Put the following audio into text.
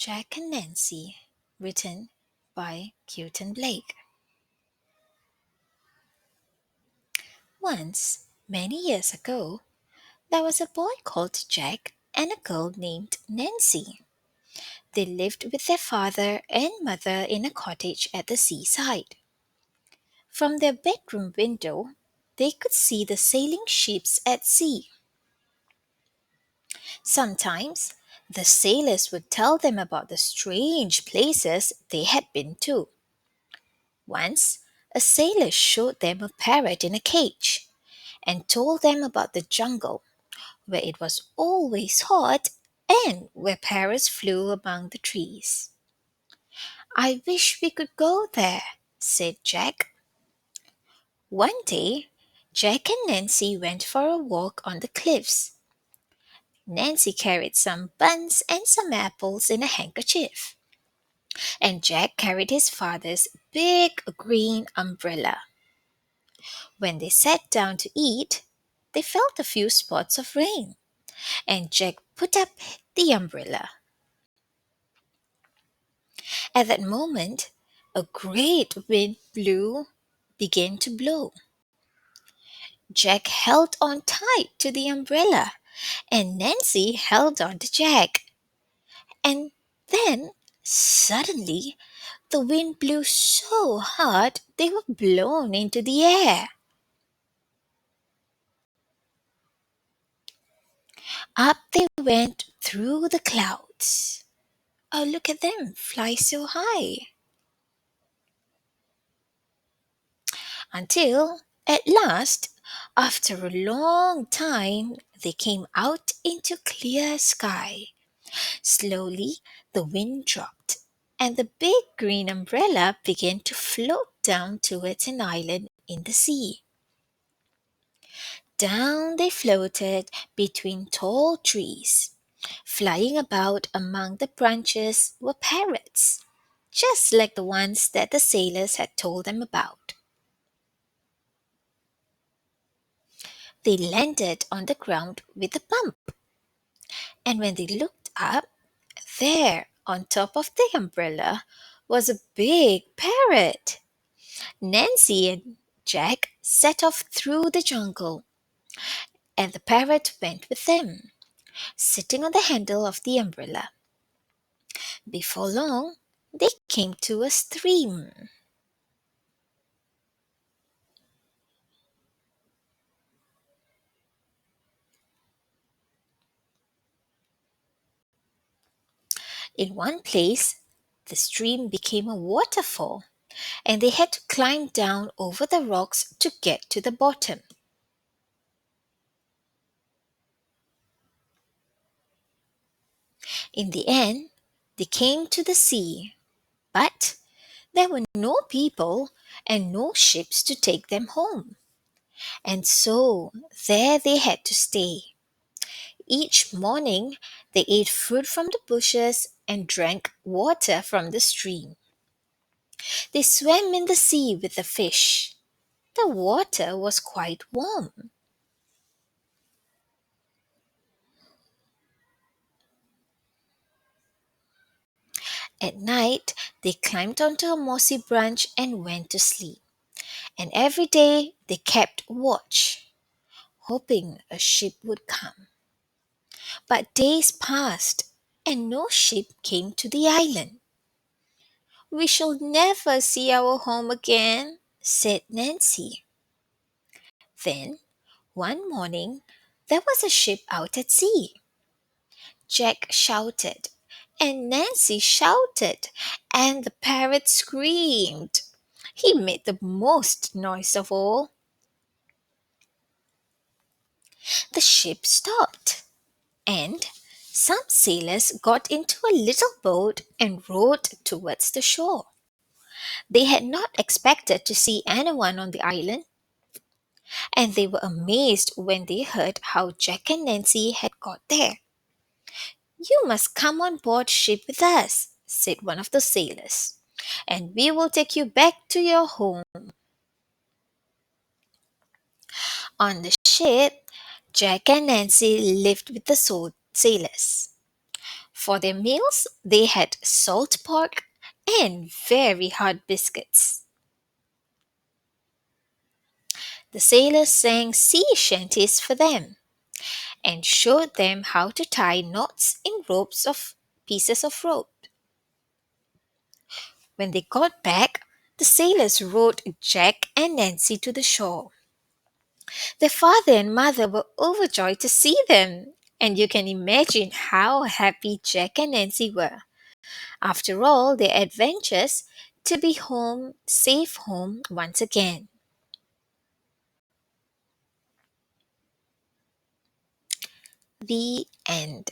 Jack and Nancy, written by Quentin Blake. Once, many years ago, there was a boy called Jack and a girl named Nancy. They lived with their father and mother in a cottage at the seaside. From their bedroom window, they could see the sailing ships at sea. Sometimes, the sailors would tell them about the strange places they had been to. Once, a sailor showed them a parrot in a cage and told them about the jungle, where it was always hot and where parrots flew among the trees. I wish we could go there, said Jack. One day, Jack and Nancy went for a walk on the cliffs. Nancy carried some buns and some apples in a handkerchief, and Jack carried his father's big green umbrella. When they sat down to eat, they felt a few spots of rain, and Jack put up the umbrella. At that moment, a great wind began to blow. Jack held on tight to the umbrella, and Nancy held on to Jack. And then, suddenly, the wind blew so hard they were blown into the air. Up they went through the clouds. Oh, look at them fly so high. Until, at last, after a long time, they came out into clear sky. Slowly, the wind dropped, and the big green umbrella began to float down towards an island in the sea. Down they floated between tall trees. Flying about among the branches were parrots, just like the ones that the sailors had told them about. They landed on the ground with a bump, and when they looked up, there, on top of the umbrella, was a big parrot. Nancy and Jack set off through the jungle, and the parrot went with them, sitting on the handle of the umbrella. Before long, they came to a stream. In one place, the stream became a waterfall, and they had to climb down over the rocks to get to the bottom. In the end, they came to the sea, but there were no people and no ships to take them home. And so there they had to stay. Each morning they ate fruit from the bushes and drank water from the stream. They swam in the sea with the fish. The water was quite warm. At night, they climbed onto a mossy branch and went to sleep. And every day they kept watch, hoping a ship would come. But days passed, and no ship came to the island. We shall never see our home again, said Nancy. Then, one morning, there was a ship out at sea. Jack shouted, and Nancy shouted, and the parrot screamed. He made the most noise of all. The ship stopped, and some sailors got into a little boat and rowed towards the shore. They had not expected to see anyone on the island, and they were amazed when they heard how Jack and Nancy had got there. You must come on board ship with us, said one of the sailors, and we will take you back to your home. On the ship, Jack and Nancy lived with the sailors. For their meals, they had salt pork and very hard biscuits. The sailors sang sea shanties for them and showed them how to tie knots in ropes of pieces of rope. When they got back, the sailors rowed Jack and Nancy to the shore. Their father and mother were overjoyed to see them, and you can imagine how happy Jack and Nancy were. After all their adventures, to be home, safe home once again. The end.